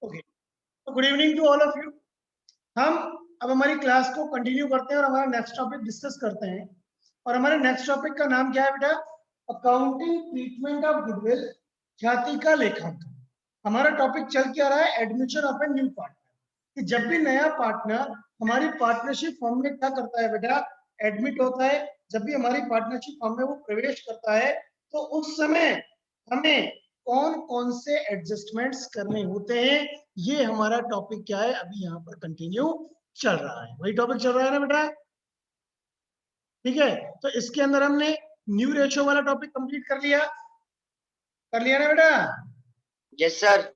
Okay, तो good evening to all of you. हम अब हमारी क्लास को कंटिन्यू करते हैं और हमारा नेक्स्ट टॉपिक डिस्कस करते हैं। और हमारे नेक्स्ट टॉपिक का नाम क्या है बेटा? अकाउंटिंग ट्रीटमेंट ऑफ गुडविल, ख्याति का लेखांकन। हमारा टॉपिक चल क्या रहा है? Admission of a new partner. कि जब भी नया पार्टनर हमारी पार्टनरशिप फर्म में क्या करता है बेटा? एडमिट होता है। जब भी हमारी पार्टनरशिप फर्म में वो प्रवेश करता है तो उस समय हमें कौन कौन से एडजस्टमेंट्स करने होते हैं, ये हमारा टॉपिक क्या है अभी यहाँ पर कंटिन्यू चल रहा है। वही टॉपिक चल रहा है ना बेटा? ठीक है, तो इसके अंदर हमने न्यू रेशियो वाला टॉपिक कंप्लीट कर लिया ना बेटा? Yes sir.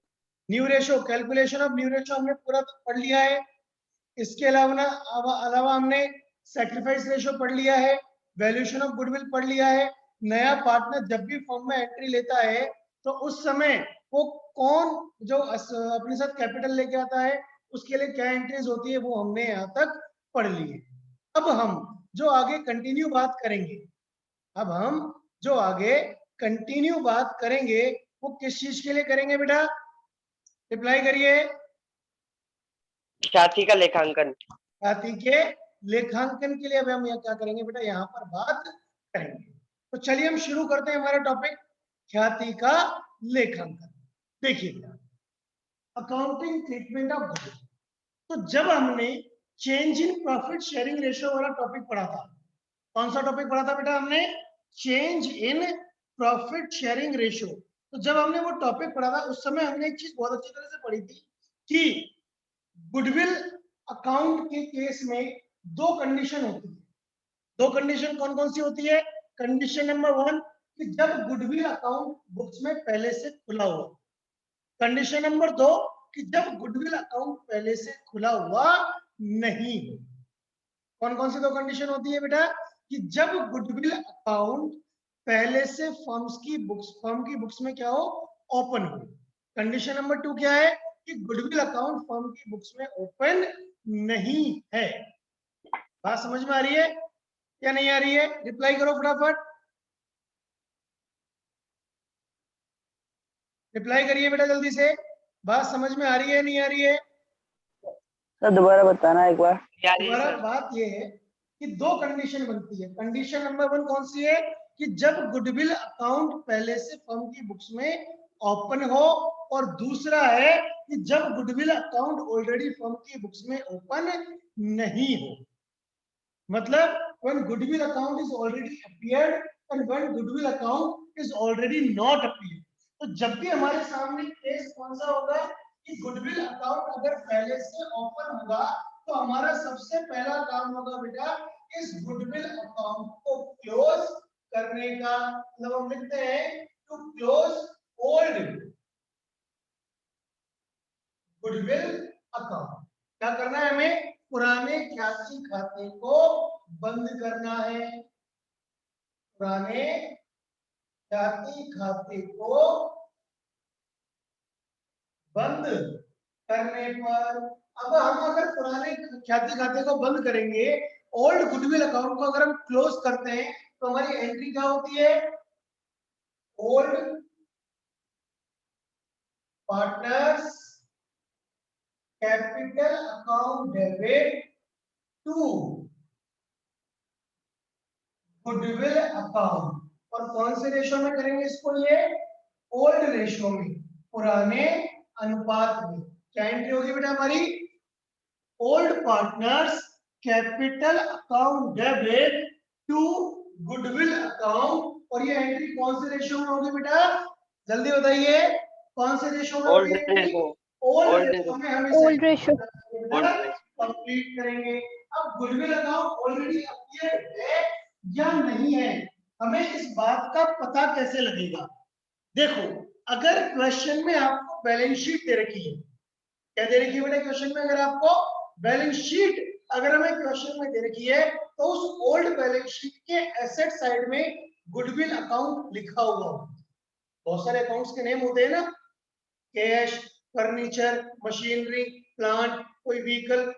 New ratio, calculation of new ratio हमने पूरा पढ़ लिया है। इसके अलावा हमने सैक्रिफाइस रेशियो पढ़ लिया है, वैल्यूएशन ऑफ गुडविल पढ़ लिया है। नया पार्टनर जब भी फर्म में एंट्री लेता है तो उस समय वो कौन जो अपने साथ कैपिटल लेके आता है, उसके लिए क्या एंट्रीज होती है, वो हमने यहाँ तक पढ़ ली है। अब हम जो आगे कंटिन्यू बात करेंगे, वो किस चीज के लिए करेंगे बेटा? रिप्लाई करिए। ख्याति का लेखांकन। ख्याति के लेखांकन के लिए अब हम क्या करेंगे बेटा? यहाँ पर बात करेंगे। तो चलिए हम शुरू करते हैं हमारा टॉपिक, ख्याति का लेखांकन। देखिए बेटा, अकाउंटिंग ट्रीटमेंट ऑफ गुडविल। तो जब हमने change in profit sharing ratio वाला टॉपिक पढ़ा था, कौन सा टॉपिक पढ़ा था बेटा हमने? Change in profit sharing ratio. तो जब हमने वो टॉपिक पढ़ा था उस समय हमने एक चीज बहुत अच्छी तरह से पढ़ी थी कि गुडविल अकाउंट के केस में दो कंडीशन होती है। दो कंडीशन कौन कौन सी होती है? कंडीशन नंबर 1 कि जब गुडविल अकाउंट बुक्स में पहले से खुला हुआ। कंडीशन नंबर 2 कि जब गुडविल अकाउंट पहले से खुला हुआ नहीं हो। कौन कौन सी दो कंडीशन होती है बेटा? कि जब गुडविल अकाउंट पहले से फर्म की बुक्स में क्या हो? ओपन हो। कंडीशन नंबर 2 क्या है? कि गुडविल अकाउंट फर्म की बुक्स में ओपन नहीं है। बात समझ में आ रही है या नहीं आ रही है? रिप्लाई करो फटाफट, रिप्लाई करिए बेटा जल्दी से। बात समझ में आ रही है नहीं आ रही है? सर दोबारा बताना एक बार। दोबारा बात ये है कि दो कंडीशन बनती है। कंडीशन नंबर 1 कौन सी है? कि जब गुडविल अकाउंट पहले से फर्म की बुक्स में ओपन हो, और दूसरा है कि जब गुडविल अकाउंट ऑलरेडी फर्म की बुक्स में ओपन नहीं हो। मतलब when goodwill account is already appeared and when goodwill account is already not appeared। तो जब भी हमारे सामने केस कौन सा होगा कि गुडविल अकाउंट अगर पहले से ओपन होगा तो हमारा सबसे पहला काम होगा बेटा इस गुडविल अकाउंट को क्लोज करने का। मतलब हम लिखते हैं to close old goodwill account. क्या करना है हमें? पुराने ख्याति खाते को बंद करना है। पुराने ख्याति खाते को बंद करने पर, अब हम अगर पुराने ख्याति खाते को बंद करेंगे, ओल्ड गुडविल अकाउंट को अगर हम क्लोज करते हैं तो हमारी एंट्री क्या होती है? Old partners capital account debit to goodwill account. और कौन से रेशियो में करेंगे इसको? ये ओल्ड रेशियो में, पुराने अनुपात में। क्या एंट्री होगी बेटा हमारी? Old partners capital account debit to goodwill account. और ये एंट्री कौन से रेशियो में होगी बेटा? जल्दी बताइए, कौन से रेशियो में होगी एंट्री? ओल्ड रेशियो में हम ओल्ड रेशियो कंप्लीट करेंगे। अब गुडविल अकाउंट ऑलरेडी अपीयर है या नहीं है, हमें इस बात का पता कैसे लगेगा? देखो, अगर क्वेश्चन में आपको बैलेंस शीट दे रखी है, क्या दे रखी है बेटा क्वेश्चन में? अगर आपको बैलेंस शीट अगर हमें क्वेश्चन में दे रखी है तो उस ओल्ड बैलेंस शीट के एसेट साइड में गुडविल अकाउंट लिखा हुआ हो। बहुत सारे अकाउंट्स के नेम होते हैं ना, कैश, फर्नीचर, मशीनरी, प्लांट, कोई व्हीकल,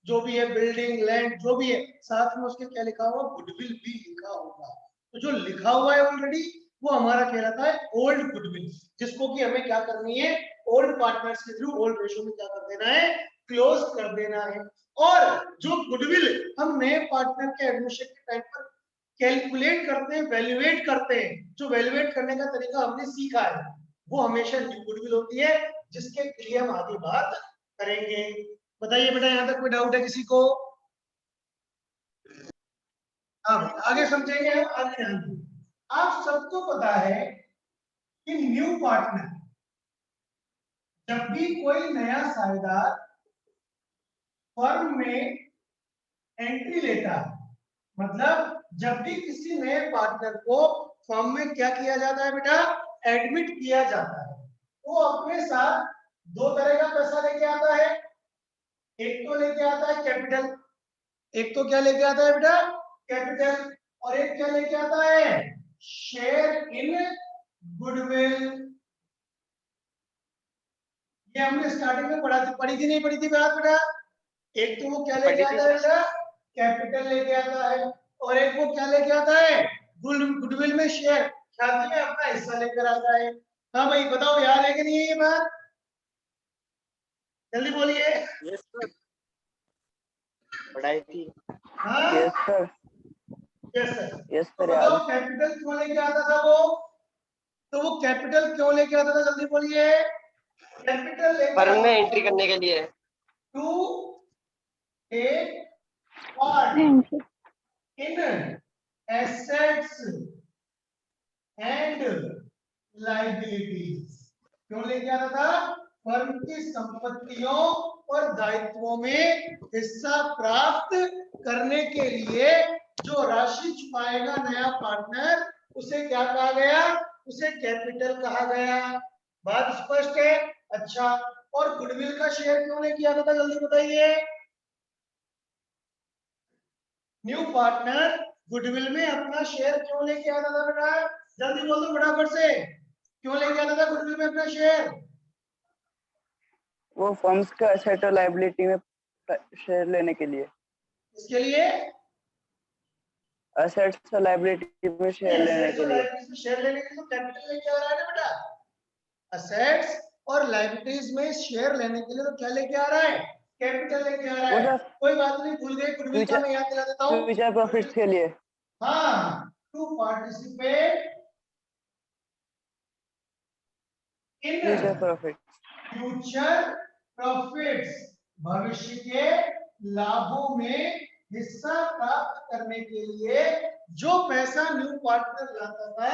जो भी है, बिल्डिंग, लैंड, जो भी है, साथ में उसके क्या लिखा हुआ? गुडविल भी लिखा होगा। तो जो लिखा हुआ है ऑलरेडी वो हमारा कहलाता है ओल्ड गुडविल, जिसको कि हमें क्या करनी है? ओल्ड पार्टनर्स के थ्रू ओल्ड रेशियो में क्या कर देना है, क्लोज कर देना है। और जो गुडविल हम नए पार्टनर के एडमिशन के टाइम पर कैलकुलेट करते हैं, वैल्यूएट करते हैं, जो वैल्यूएट करने का तरीका हमने सीखा है, वो हमेशा न्यू गुडविल होती है, जिसके लिए हम आगे बात करेंगे। बताइए बेटा, यहाँ तक कोई डाउट है किसी को? हाँ, आगे समझेंगे, आगे आगे। आप सबको पता है कि न्यू पार्टनर, जब भी कोई नया साझेदार फर्म में एंट्री लेता है, मतलब जब भी किसी नए पार्टनर को फर्म में क्या किया जाता है बेटा, एडमिट किया जाता है, वो अपने साथ दो तरह का पैसा लेके आता है। एक तो लेके आता है कैपिटल, एक तो क्या लेके आता है बेटा, कैपिटल, और एक क्या लेके आता है, शेयर इन गुडविल। ये हमने स्टार्टिंग में पढ़ी थी नहीं पढ़ी थी बात बेटा? एक तो वो क्या लेके आता है बेटा, कैपिटल लेके आता है, और एक वो क्या लेके आता है, गुडविल में शेयर, ख्याति में अपना हिस्सा लेकर आता है। हाँ भाई बताओ, याद है कि नहीं है ये बात? जल्दी बोलिए। यस सर, पढ़ाई थी। हाँ yes sir, yes sir. Yes तो सर याद बताओ कैपिटल क्यों लेके आता था वो? तो वो कैपिटल क्यों लेके आता था, जल्दी बोलिए। कैपिटल लेके फर्म में आता एंट्री था करने के लिए। To take part in assets and liabilities. क्यों लेके आता था? फर्म की संपत्तियों और दायित्वों में हिस्सा प्राप्त करने के लिए जो राशि छुपाएगा नया पार्टनर, उसे क्या कहा गया, उसे कैपिटल कहा गया। बात स्पष्ट है? अच्छा, और गुडविल का शेयर क्यों लेके आता था, जल्दी बताइए। न्यू पार्टनर गुडविल में अपना शेयर क्यों लेके आता था बेटा, जल्दी बोल दो फटाफट से, क्यों लेके आता था गुडविल में अपना शेयर? वो फर्म्स का एसेट और लायबिलिटी में शेयर लेने के लिए, इसके लिए एसेट्स और लायबिलिटी में शेयर लेने के लिए। शेयर लेने के लिए तो कैपिटल लेके आ रहा है ना बेटा। असेट्स और लायबिलिटीज में शेयर लेने के लिए तो क्या लेके आ रहा है, कैपिटल लेके आ रहा वो है। सर कोई बात नहीं, भूल गए गुडविल का, मैं याद दिला देता हूँ। फ्यूचर प्रॉफिट्स के लिए। हाँ, to participate in future profit, future profits, भविष्य के लाभों में हिस्सा प्राप्त करने के लिए जो पैसा न्यू पार्टनर लाता था,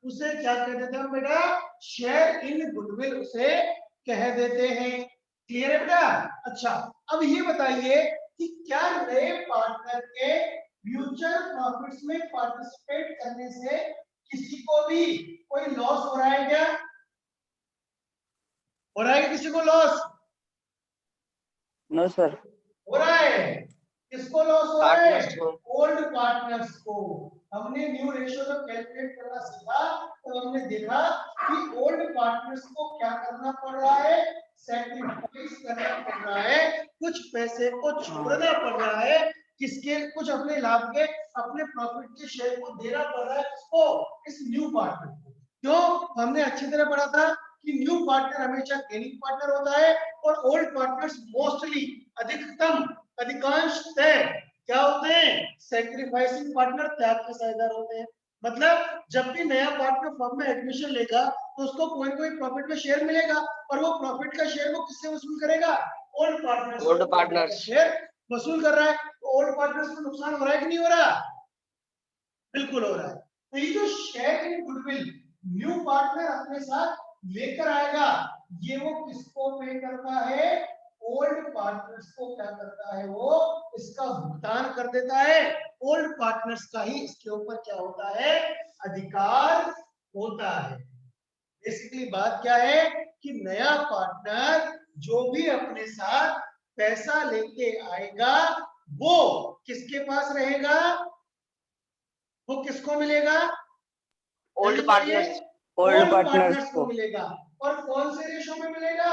उसे क्या कहते थे हम बेटा, शेयर इन गुडविल उसे कह देते हैं। क्लियर है बेटा? अच्छा, अब ये बताइए कि क्या नए पार्टनर के फ्यूचर प्रॉफिट्स में पार्टिसिपेट करने से किसी को भी कोई लॉस हो रहा है क्या? हो रहा है किसी को लॉस? No sir. हो रहा है। किसको लॉस हो रहा है? पार्टनर्स को। ओल्ड पार्टनर्स को। हमने न्यू रेशियो को कैलकुलेट करना सीखा तो हमने देखा कि ओल्ड पार्टनर्स को क्या करना पड़ रहा है, सैक्रिफाइस करना पड़ रहा है, कुछ पैसे को छोड़ना पड़ रहा है, किसके, कुछ अपने लाभ के, अपने प्रॉफिट के शेयर को देना पड़ रहा है, किसको, इस न्यू पार्टनर को। क्यों? हमने अच्छी तरह पढ़ा था कि न्यू पार्टनर हमेशा गेनिंग पार्टनर होता है, और ओल्ड पार्टनर्स मोस्टली, अधिकतम, अधिकांशतः क्या होते हैं, सैक्रिफाइसिंग पार्टनर, त्याग के साझेदार होते हैं। मतलब जब भी नया पार्टनर फर्म में एडमिशन लेगा तो उसको कोई कोई प्रॉफिट में शेयर मिलेगा, और वो प्रॉफिट का शेयर वो किससे वसूल करेगा, old partner old partners. Share वसूल कर रहा है। तो ओल्ड पार्टनर्स को नुकसान हो रहा है कि नहीं हो रहा? बिल्कुल हो रहा है। तो ये जो share in goodwill new partner अपने साथ लेकर आएगा, ये वो किसको पे करता है, ओल्ड पार्टनर्स को क्या करता है, वो इसका भुगतान कर देता है। ओल्ड पार्टनर्स का ही इसके ऊपर क्या होता है, अधिकार होता है। बेसिकली बात क्या है कि नया पार्टनर जो भी अपने साथ पैसा लेके आएगा, वो किसके पास रहेगा, वो किसको मिलेगा, old partners. Old old partners partners को को मिलेगा। और कौन से रेशो में मिलेगा,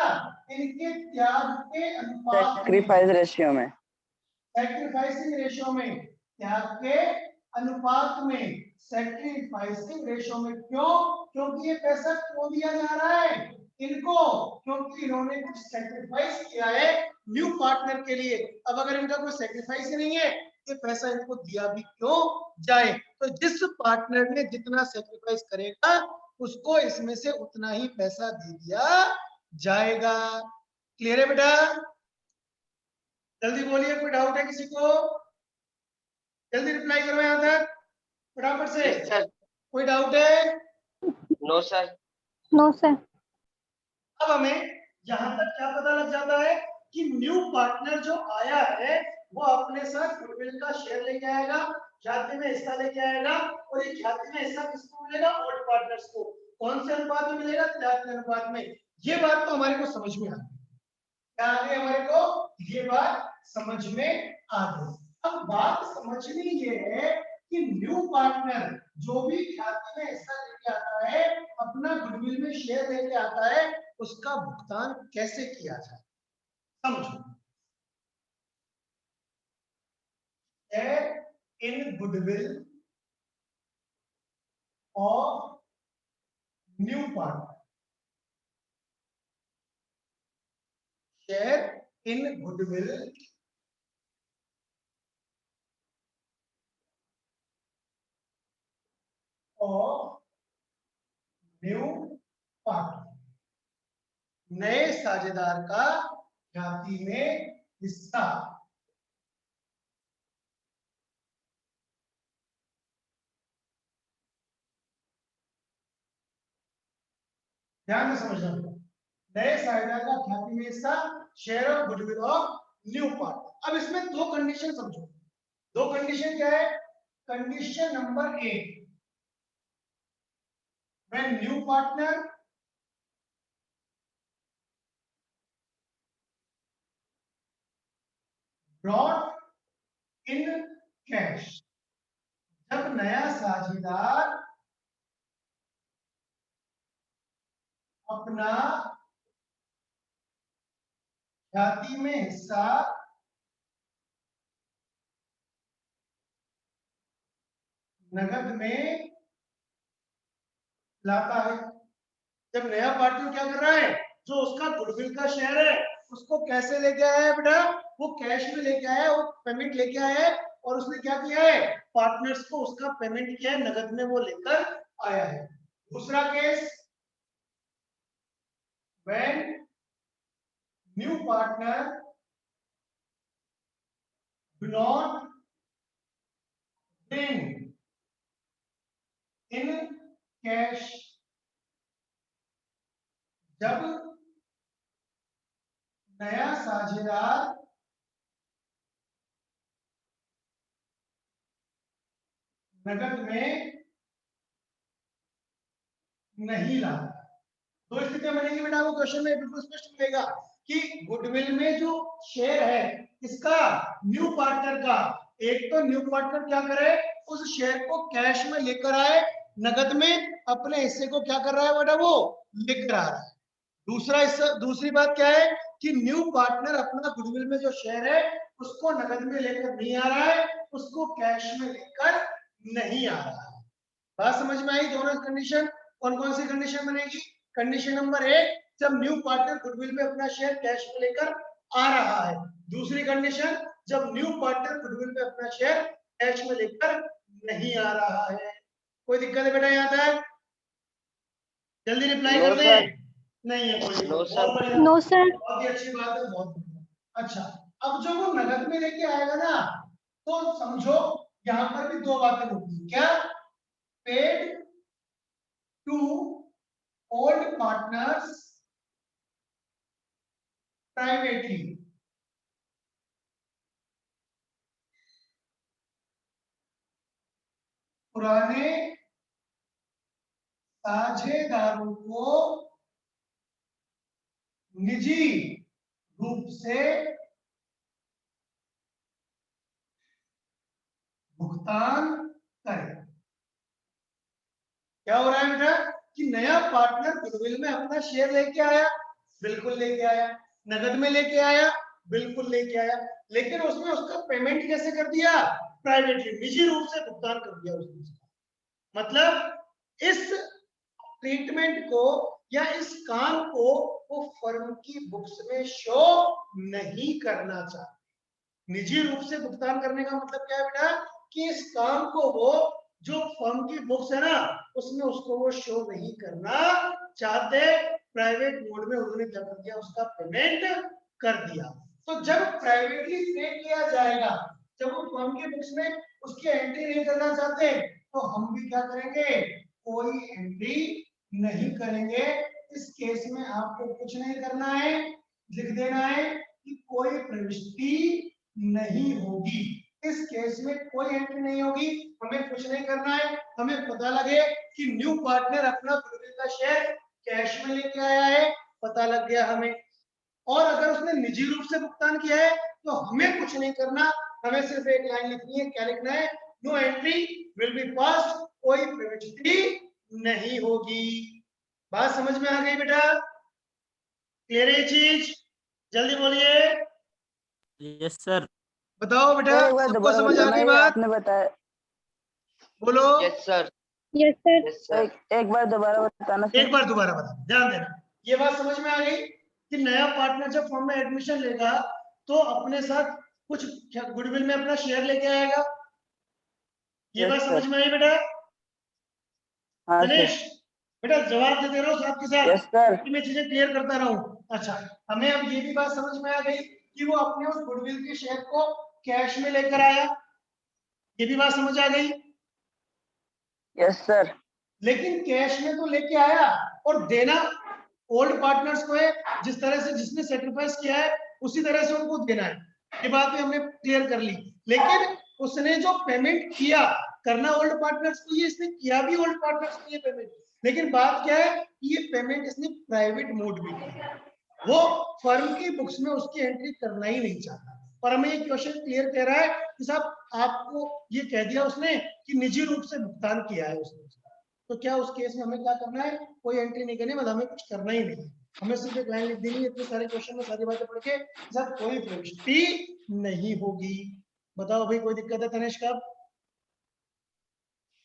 इनके त्याग के अनुपात में, सैक्रिफाइस रेशियो में, सैक्रिफाइसिंग रेशो में, त्याग के अनुपात में, सैक्रिफाइसिंग रेशो में। क्यों? क्योंकि ये पैसा क्यों दिया जा रहा है, इनको, क्योंकि इन्होंने कुछ सेक्रीफाइस किया है न्यू पार्टनर के लिए। अब अगर इनका कोई सेक्रीफाइस ही नहीं है, ये पैसा इनको दिया भी क्यों जाए? तो जिस पार्टनर ने जितना सेक्रीफाइस करेगा उसको इसमें से उतना ही पैसा दे दिया जाएगा। क्लियर है बेटा? जल्दी बोलिए, कोई डाउट है किसी को? जल्दी रिप्लाई करो यहां तक फटाफट से। Yes, sir. कोई डाउट है? No, sir. No sir. अब हमें यहां तक क्या पता लग जाता है कि न्यू पार्टनर जो आया है वो अपने साथ गुडविल का शेयर लेके आएगा, ख्याति में हिस्सा लेके आएगा, और ये ख्याति में हिस्सा किसको मिलेगा? ओल्ड पार्टनर्स को। कौन से अनुपात में मिलेगा? 83 अनुपात में। ये बात तो हमारे को समझ में आ गई। क्या आ गई हमारे को? ये बात समझ में आ गई। अब बात समझनी ये है कि न्यू पार्टनर जो भी ख्याति में हिस्सा लेके आता है, अपना गुडविल में शेयर लेके आता है, उसका भुगतान कैसे किया जाए समझो। In goodwill of new partner, share in goodwill of new partner, नए साझेदार का ख्याति में हिस्सा। ध्यान से समझना, नए साझेदार का ख्याति में हिस्सा, share of goodwill of new partner. अब इसमें दो कंडीशन समझो। दो कंडीशन क्या है? Condition number 1, when new partner brought in cash, जब नया साझेदार अपना ख्याति में हिस्सा नगद में लाता है। जब नया पार्टनर क्या कर रहा है? जो उसका गुडविल का शेयर है उसको कैसे लेके आया है बेटा? वो कैश में लेके आया है, वो पेमेंट लेके आया है, और उसने क्या किया है? पार्टनर्स को उसका पेमेंट किया है, नगद में वो लेकर आया है। दूसरा case, when new partner do not bring in cash, जब नया साझेदार नगद में नहीं लाता। दो स्थितियां बनेगी बेटा, वो क्वेश्चन में बिल्कुल स्पष्ट मिलेगा कि गुडविल में जो शेयर है किसका? न्यू पार्टनर का। एक तो न्यू पार्टनर क्या करे? उस शेयर को कैश में लेकर आए, नगद में अपने हिस्से को क्या कर रहा है बेटा? वो लेकर आ रहा है। दूसरी बात क्या है कि न्यू पार्टनर अपना गुडविल में जो शेयर है उसको नगद में लेकर नहीं आ रहा है, उसको कैश में लेकर नहीं आ रहा है। बात समझ में आई? दोनों कंडीशन। कौन कौन सी कंडीशन बनेगी? कंडीशन नंबर 1, जब न्यू पार्टनर गुडविल में अपना शेयर कैश में लेकर आ रहा है। दूसरी कंडीशन, जब न्यू पार्टनर गुडविल में अपना शेयर कैश में लेकर नहीं आ रहा है। कोई दिक्कत है बेटा यहाँ तक? जल्दी रिप्लाई कर दें। नहीं है कोई? No, sir. बहुत बढ़िया, नो सर। बहुत ही अच्छी बात है, बहुत बढ़िया। अच्छा, अब जब वो नगद में लेके आएगा ना, तो समझो यहाँ पर भी दो बातें होती है। क्या? Paid to old partners privately, पुराने साझेदारों को निजी रूप से भुगतान करें। क्या हो रहा है बेटा कि नया पार्टनर गुडविल में अपना शेयर लेके आया, बिल्कुल लेके आया, नगद में लेके आया, बिल्कुल लेके आया, लेकिन उसने उसका पेमेंट कैसे कर दिया? प्राइवेटली, निजी रूप से भुगतान कर दिया उसने। मतलब इस ट्रीटमेंट को या इस काम को वो फर्म की बुक्स में शो नहीं करना चाहते। निजी रूप से भुगतान करने का मतलब क्या है बेटा, कि इस काम को वो जो फर्म की बुक्स है ना उसमें उसको वो शो नहीं करना चाहते, प्राइवेट मोड में उन्होंने क्या कर दिया, उसका पेमेंट कर दिया। तो जब प्राइवेटली पे किया जाएगा, जब वो फर्म की बुक्स में उसकी एंट्री नहीं करना चाहते, तो हम भी क्या करेंगे, कोई एंट्री नहीं करेंगे। इस केस में आपको कुछ नहीं करना है, लिख देना है कि कोई प्रविष्टि नहीं होगी। इस केस में कोई एंट्री नहीं होगी, हमें कुछ नहीं करना है। हमें पता लगे कि न्यू पार्टनर अपना गुडविल का शेयर कैश में लेके आया है, पता लग गया हमें। और अगर उसने निजी रूप से भुगतान किया है तो हमें कुछ नहीं करना, हमें सिर्फ एक लाइन लिखनी है। क्या लिखना है, no entry will be passed, कोई प्रविष्टि नहीं होगी। बात समझ में आ गई बेटा, क्लियर है चीज, जल्दी बोलिए। Yes sir. बताओ बेटा, सर एक बार सबको दोबारा समझ आ बताना, गई ये बात, आपने बताया। बोलो। Yes sir. Yes sir. Yes sir. एक बार दोबारा बताना सर। एक बार दोबारा बता, ध्यान देना। ये बात समझ में आ गई कि नया पार्टनर जब फर्म में एडमिशन लेगा तो अपने साथ कुछ गुडविल में अपना शेयर लेके आएगा। ये यस बात सर। समझ में आई बेटा? हाँ सर। दिनेश बेटा जवाब देते रहो साथ के साथ, यस सर। कि मैं चीजें क्लियर करता रहूं। अच्छा, हमें अब ये भी बात समझ में आ गई कि वो अपने उस गुडविल के शेयर को कैश में लेकर आया, ये भी बात समझ आ गई। Yes sir. लेकिन कैश में तो लेके आया, और देना ओल्ड पार्टनर्स को है, जिस तरह से जिसने सेक्रीफाइस किया है उसी तरह से उनको देना है। ये बात भी हमने क्लियर कर ली। लेकिन उसने जो पेमेंट किया, करना ओल्ड पार्टनर्स को, ये इसने किया भी ओल्ड पार्टनर्स को ये पेमेंट। लेकिन बात क्या है, ये पेमेंट इसने प्राइवेट मोड में किया, वो फर्म की बुक्स में उसकी एंट्री करना ही नहीं चाहता। और हमें ये क्वेश्चन क्लियर कह रहा है कि साहब आपको ये कह दिया उसने कि निजी रूप से भुगतान किया है उसने, तो क्या उस केस में हमें क्या करना है, कोई एंट्री नहीं करनी, मतलब हमें कुछ करना ही नहीं, हमें सिर्फ एक लाइन लिख देनी है। इतने सारे क्वेश्चन में सारी बातें पढ़ के सर कोई प्रविष्टि नहीं होगी। बताओ भाई, कोई दिक्कत है तनेश का?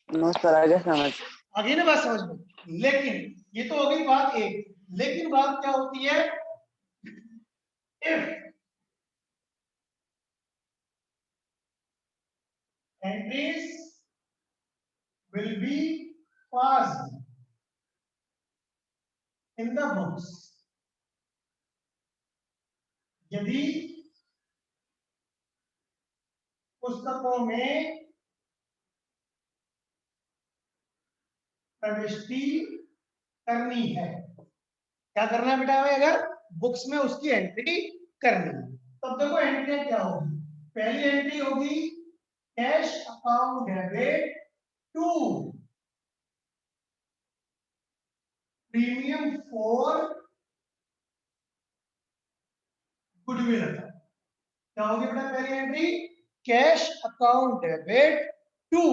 नो सर, आगे समझ। आगे ना बात समझ में। लेकिन ये तो हो गई बात एक, लेकिन बात क्या होती है, if entries will be passed in the books, यदि पुस्तकों में प्रविष्टि करनी है। क्या करना है बेटा, अगर बुक्स में उसकी एंट्री करनी है, तब देखो एंट्री क्या होगी। पहली एंट्री होगी cash account debit to premium for goodwill account. क्या होगी बेटा पहली entry, cash account debit to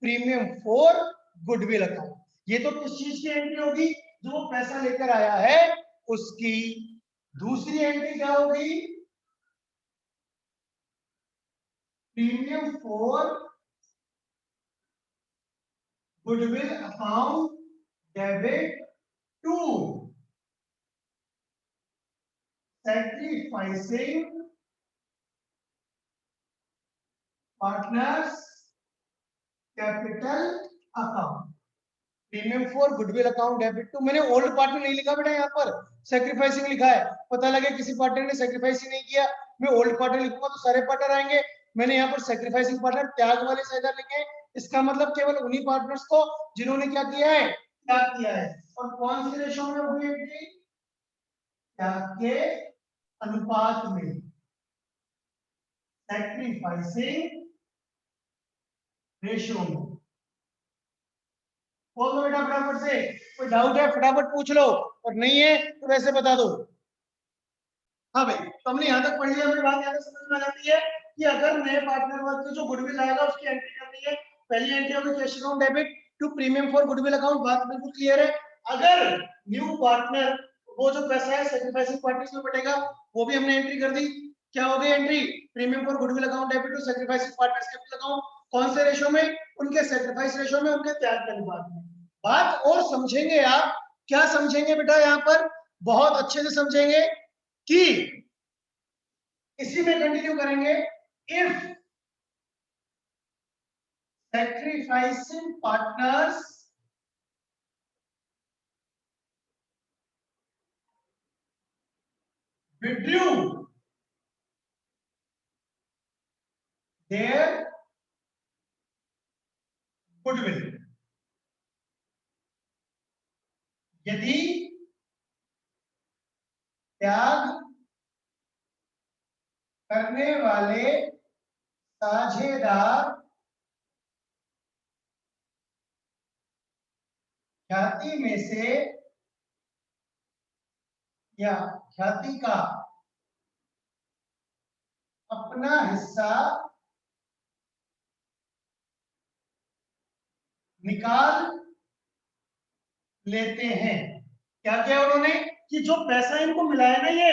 premium for goodwill account. ये तो किस चीज की एंट्री होगी, जो वो पैसा लेकर आया है उसकी। दूसरी एंट्री क्या होगी, premium for goodwill account debit to sacrificing partners capital account. Premium for goodwill account debit to, मैंने ओल्ड पार्टनर नहीं लिखा बेटा, यहाँ पर सैक्रिफाइसिंग लिखा है। पता लगे किसी पार्टनर ने सैक्रिफाइस ही नहीं किया, मैं ओल्ड पार्टनर लिखूंगा तो सारे पार्टनर आएंगे। मैंने यहाँ पर सैक्रिफाइसिंग पार्टनर त्याग वाले से इधर लिखे, इसका मतलब केवल उन्हीं पार्टनर्स को जिन्होंने क्या किया है, त्याग किया है। और कौन सी रेशो में हुई एंट्री, त्याग के अनुपात में, सैक्रिफाइसिंग रेशो में। बोल दो बेटा फटाफट से, कोई डाउट है फटाफट पूछ लो, और नहीं है तो वैसे बता दो। हाँ भाई, तो हमने यहाँ तक पढ़ लिया, हमें बात यहाँ तक समझ में आ जाती है कि अगर नए पार्टनर वर्ग जो गुडविल आएगा उसकी एंट्री करनी है। पहली एंट्री होगी cash account debit to premium for goodwill account, बात बिल्कुल क्लियर है। अगर न्यू पार्टनर वो जो पैसा है सैक्रिफाइसिंग पार्टीज में बटेगा, वो भी हमने एंट्री कर दी। क्या हो गई entry, premium for goodwill account debit to sacrificing partners capital account. कौन से रेशो में, उनके सैक्रिफाइस रेशो में, उनके त्याग के अनुपात में। बात और समझेंगे आप क्या समझेंगे बेटा यहाँ पर, बहुत अच्छे से समझेंगे कि इसी में कंटिन्यू करेंगे। If sacrificing partners withdrew their goodwill, यदि त्याग करने वाले साझेदार ख्याति में से या ख्याति का अपना हिस्सा निकाल लेते हैं। क्या किया उन्होंने कि जो पैसा इनको मिला है ना, ये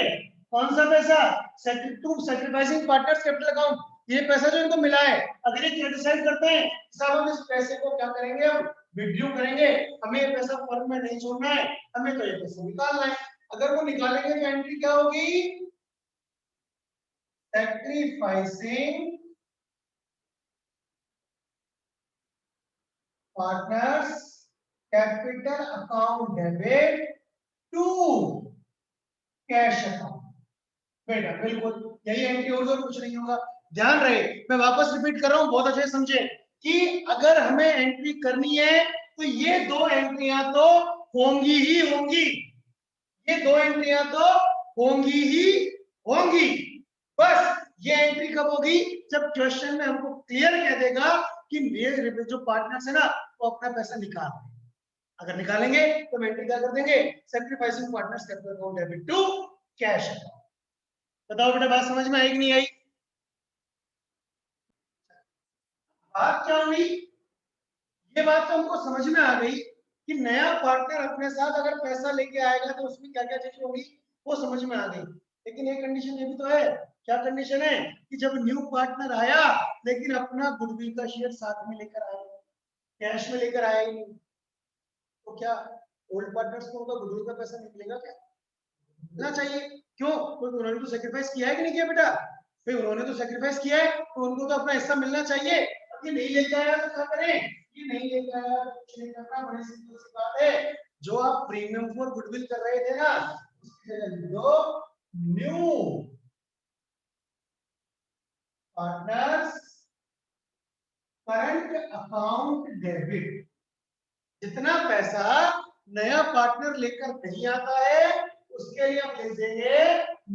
कौन सा पैसा, सैक्रिफाइसिंग पार्टनर्स कैपिटल अकाउंट, ये पैसा जो इनको मिला है, अगर ये डिसाइड करते हैं साहब हम इस पैसे को क्या करेंगे, हम विड्रू करेंगे, हमें ये पैसा फर्म में नहीं छोड़ना है, हमें तो ये पैसा निकालना है। अगर वो निकालेंगे तो एंट्री क्या होगी, sacrificing partners capital account debit to cash account. बेटा बिल्कुल यही एंट्री होगी और कुछ नहीं होगा। ध्यान रहे, मैं वापस रिपीट कर रहा हूं, बहुत अच्छे से समझे कि अगर हमें एंट्री करनी है तो ये दो एंट्रियां तो होंगी ही होंगी, ये दो एंट्रियां तो होंगी ही होंगी। बस ये एंट्री कब होगी, जब क्वेश्चन में हमको क्लियर कह देगा कि मेरे जो पार्टनर्स है ना वो अपना पैसा निकाल रहे हैं। अगर निकालेंगे तो एंट्री क्या कर देंगे, sacrificing partners capital account debit to cash account. बताओ बेटा बात समझ में आई कि नहीं आई? बात क्या हुई, ये बात तो हमको समझ में आ गई कि नया पार्टनर अपने साथ अगर पैसा लेके आएगा तो उसमें क्या क्या चीजें होंगी वो समझ में आ गई। लेकिन एक कंडीशन ये भी तो है, क्या कंडीशन है कि जब न्यू पार्टनर आया लेकिन अपना गुडविल का शेयर साथ में लेकर आया, कैश में लेकर आया ही नहीं, तो क्या ओल्ड पार्टनर्स को उनका गुडविल का पैसा निकलेगा क्या? मिलना चाहिए। क्यों? क्योंकि उन्होंने तो सेक्रीफाइस किया है कि नहीं किया बेटा, फिर उन्होंने तो सेक्रीफाइस किया है तो उनको तो अपना हिस्सा मिलना चाहिए। अब ये नहीं लेके आया तो क्या करें, ये नहीं लेके आया तो कुछ नहीं करना, बड़ी सिंपल सी बात है, जो आप प्रीमियम फॉर गुडविल कर रहे थे ना उसकी जगह लिख दो new partners current account debit. जितना पैसा नया पार्टनर लेकर नहीं आता है उसके लिए हम लिख देंगे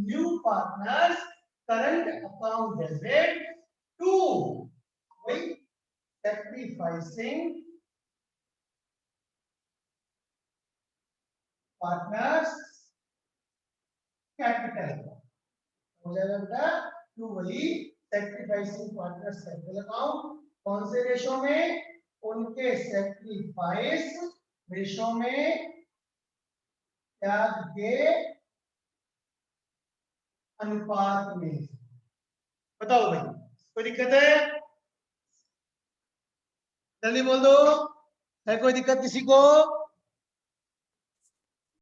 new partners current account debit to वही सैक्रिफाइसिंग पार्टनर्स कैपिटल। हो जाएगा बेटा टू वही सैक्रिफाइसिंग पार्टनर्स कैपिटल अकाउंट। कौन से रेशो में, उनके सैक्रिफाइस रेशो में, त्याग के अनुपात में। बताओ भाई कोई दिक्कत है, जल्दी बोल दो, है कोई दिक्कत किसी को?